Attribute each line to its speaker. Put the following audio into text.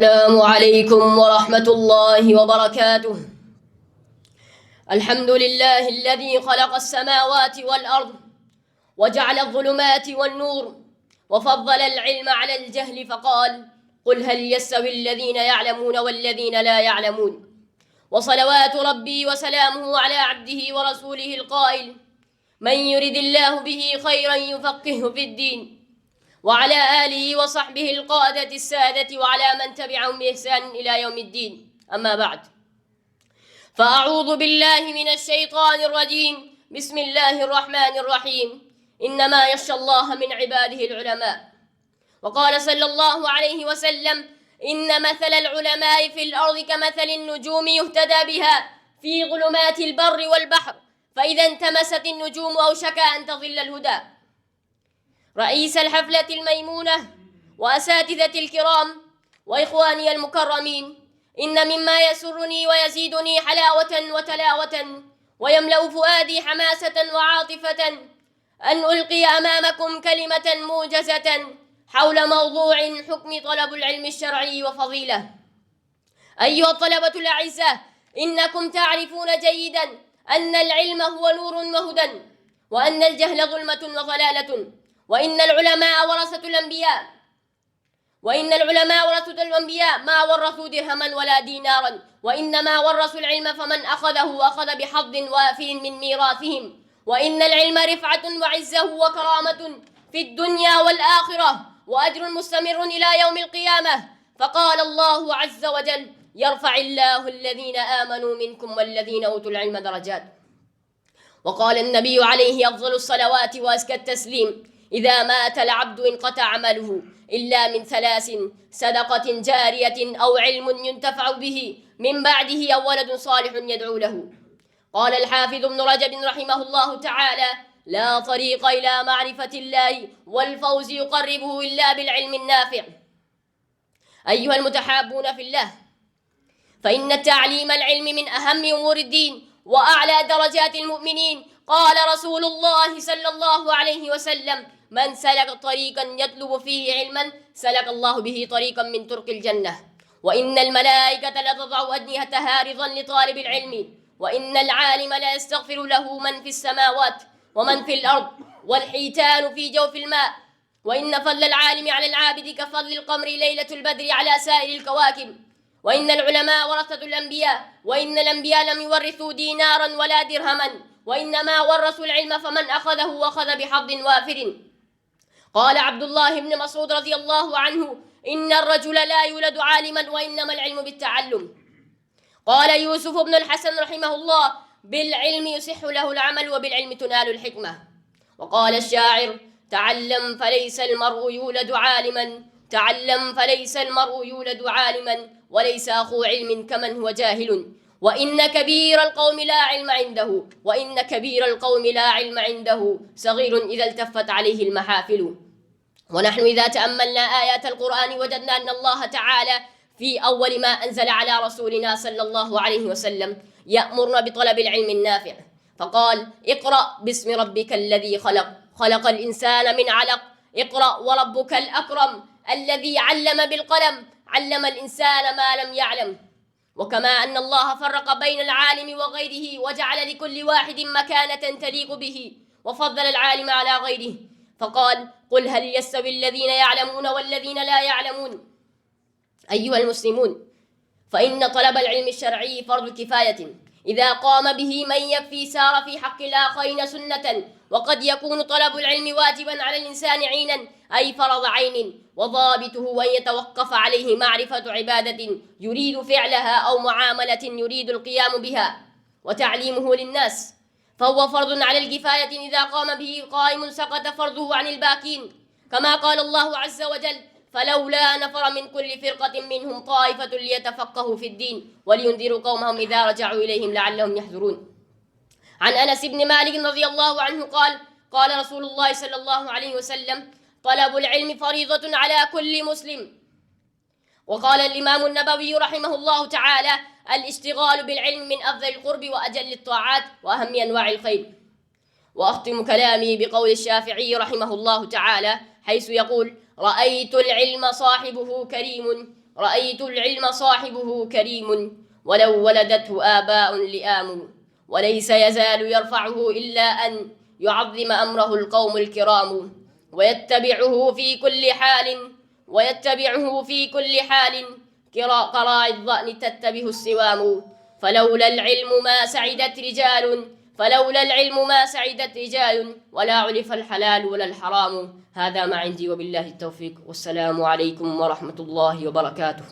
Speaker 1: السلام عليكم ورحمة الله وبركاته. الحمد لله الذي خلق السماوات والأرض وجعل الظلمات والنور وفضل العلم على الجهل فقال: قل هل يستوي الذين يعلمون والذين لا يعلمون. وصلوات ربي وسلامه على عبده ورسوله القائل: من يرد الله به خيرا يفقهه في الدين، وعلى آله وصحبه القادة السادة وعلى من تبعهم بإحسان إلى يوم الدين. أما بعد، فأعوذ بالله من الشيطان الرجيم. بسم الله الرحمن الرحيم. إنما يخشى الله من عباده العلماء. وقال صلى الله عليه وسلم: إن مثل العلماء في الأرض كمثل النجوم يهتدى بها في ظلمات البر والبحر، فإذا انتمست النجوم أوشك أن تظل الهدى. رئيس الحفلة الميمونة وأساتذة الكرام وإخواني المكرمين، إن مما يسرني ويزيدني حلاوة وتلاوة ويملأ فؤادي حماسة وعاطفة أن ألقي أمامكم كلمة موجزة حول موضوع حكم طلب العلم الشرعي وفضيلة. أيها الطلبة الأعزاء، إنكم تعرفون جيدا أن العلم هو نور وهدى، وأن الجهل ظلمة وضلالة، وإن العلماء ورثة الأنبياء ما ورثوا درهما ولا دينارا، وإنما ورثوا العلم، فمن أخذه أخذ بحظ وافٍ من ميراثهم. وإن العلم رفعة وعزة وكرامة في الدنيا والآخرة، وأجر مستمر إلى يوم القيامة. فقال الله عز وجل: يرفع الله الذين آمنوا منكم والذين أوتوا العلم درجات. وقال النبي عليه أفضل الصلوات وأزكى التسليم: إذا مات العبد انقطع عمله إلا من ثلاث: صدقة جارية أو علم ينتفع به من بعده أو ولد صالح يدعو له. قال الحافظ ابن رجب رحمه الله تعالى: لا طريق إلى معرفة الله والفوز يقربه إلا بالعلم النافع. أيها المتحابون في الله، فإن تعليم العلم من أهم أمور الدين وأعلى درجات المؤمنين. قال رسول الله صلى الله عليه وسلم: من سلك طريقا يطلب فيه علما سلك الله به طريقا من طرق الجنة. وإن الملائكة لتضع أجنحتها رضا لطالب العلم، وإن العالم لا يستغفر له من في السماوات ومن في الأرض والحيتان في جوف الماء. وإن فضل العالم على العابد كفضل القمر ليلة البدر على سائر الكواكب. وإن العلماء ورثة الأنبياء، وإن الأنبياء لم يورثوا دينارا ولا درهما، وإنما ورثوا العلم، فمن أخذه أخذ بحظ وافر. قال عبد الله بن مسعود رضي الله عنه: إن الرجل لا يولد عالما، وإنما العلم بالتعلم. قال يوسف بن الحسن رحمه الله: بالعلم يصح له العمل، وبالعلم تنال الحكمة. وقال الشاعر: تعلم فليس المرء يولد عالما، تعلم فليس المرء يولد عالما، وليس أخو علم كمن هو جاهل. وإن كبير القوم لا علم عنده، وإن كبير القوم لا علم عنده صغير إذا التفت عليه المحافل. ونحن إذا تأملنا آيات القرآن وجدنا أن الله تعالى في أول ما أنزل على رسولنا صلى الله عليه وسلم يأمرنا بطلب العلم النافع، فقال: اقرأ باسم ربك الذي خلق، خلق الإنسان من علق، اقرأ وربك الأكرم الذي علم بالقلم، علم الإنسان ما لم يعلم. وكما أن الله فرق بين العالم وغيره وجعل لكل واحد مكانة تليق به، وفضل العالم على غيره، فقال: قل هل يستوي الذين يعلمون والذين لا يعلمون. أيها المسلمون، فإن طلب العلم الشرعي فرض كفاية، إذا قام به من يكفي سار في حق الآخرين سنة. وقد يكون طلب العلم واجبا على الإنسان عينا، أي فرض عين، وضابطه أن يتوقف عليه معرفة عبادة يريد فعلها أو معاملة يريد القيام بها وتعليمه للناس، فهو فرض على الكفاية. إذا قام به قائم سقط فرضه عن الباقين، كما قال الله عز وجل: فلولا نفر من كل فرقة منهم طائفة ليتفقهوا في الدين ولينذروا قومهم إذا رجعوا إليهم لعلهم يحذرون. عن أنس بن مالك رضي الله عنه قال: قال رسول الله صلى الله عليه وسلم: طلب العلم فريضة على كل مسلم. وقال الإمام النبوي رحمه الله تعالى: الاشتغال بالعلم من أفضل القرب وأجل الطاعات وأهم أنواع الخير. وأختم كلامي بقول الشافعي رحمه الله تعالى، حيث يقول: رأيت العلم صاحبه كريم، رأيت العلم صاحبه كريم ولو ولدته آباء لئام، وليس يزال يرفعه إلا أن يعظم أمره القوم الكرام، ويتبعه في كل حال كراعي الضأن تتبه السوام. فلولا العلم ما سعدت رجال ولا عرف الحلال ولا الحرام. هذا ما عندي وبالله التوفيق، والسلام عليكم ورحمة الله وبركاته.